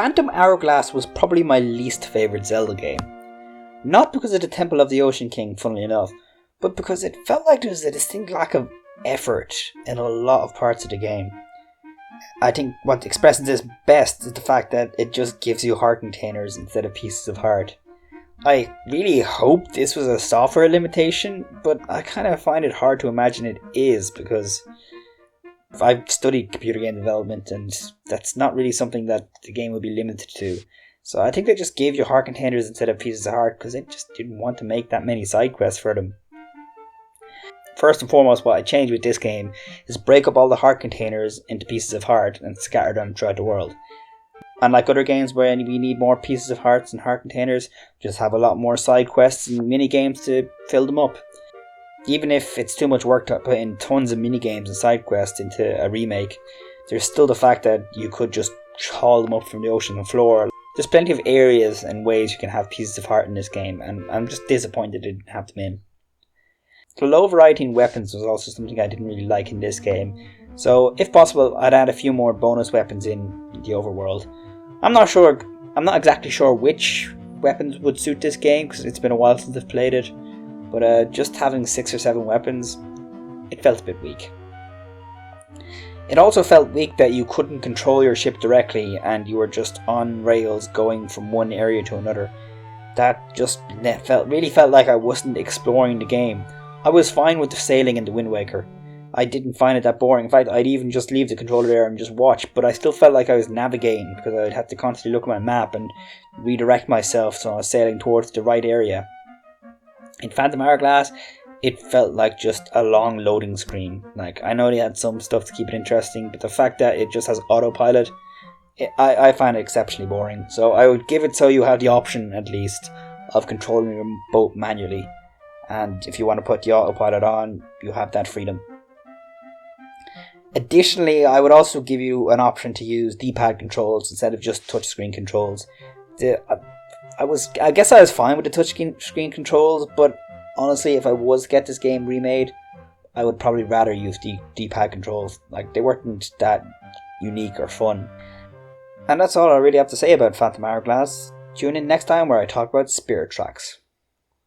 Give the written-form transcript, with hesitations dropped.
Phantom Hourglass was probably my least favourite Zelda game. Not because of the Temple of the Ocean King, funnily enough, but because it felt like there was a distinct lack of effort in a lot of parts of the game. I think what expresses this best is the fact that it just gives you heart containers instead of pieces of heart. I really hope this was a software limitation, but I kind of find it hard to imagine it is, because I've studied computer game development and that's not really something that the game would be limited to. So I think they just gave you heart containers instead of pieces of heart because they just didn't want to make that many side quests for them. First and foremost, what I changed with this game is break up all the heart containers into pieces of heart and scatter them throughout the world. Unlike other games where we need more pieces of hearts and heart containers, just have a lot more side quests and mini games to fill them up. Even if it's too much work to put in tons of mini games and side quests into a remake, there's still the fact that you could just haul them up from the ocean floor. There's plenty of areas and ways you can have pieces of heart in this game, and I'm just disappointed they didn't have them in. The low variety in weapons was also something I didn't really like in this game, so if possible I'd add a few more bonus weapons in the overworld. I'm not exactly sure which weapons would suit this game because it's been a while since I've played it, but just having 6 or 7 weapons, it felt a bit weak. It also felt weak that you couldn't control your ship directly and you were just on rails going from one area to another. That just really felt like I wasn't exploring the game. I was fine with the sailing in the Wind Waker. I didn't find it that boring. In fact, I'd even just leave the controller there and just watch, but I still felt like I was navigating because I'd have to constantly look at my map and redirect myself so I was sailing towards the right area. In Phantom Hourglass, it felt like just a long loading screen. Like, I know they had some stuff to keep it interesting, but the fact that it just has autopilot, I find it exceptionally boring. So I would give it so you have the option, at least, of controlling your boat manually. And if you want to put the autopilot on, you have that freedom. Additionally, I would also give you an option to use D-pad controls instead of just touchscreen controls. I guess I was fine with the touchscreen controls, but honestly, if I was to get this game remade, I would probably rather use the D-pad controls. Like, they weren't that unique or fun. And that's all I really have to say about Phantom Hourglass. Tune in next time where I talk about Spirit Tracks.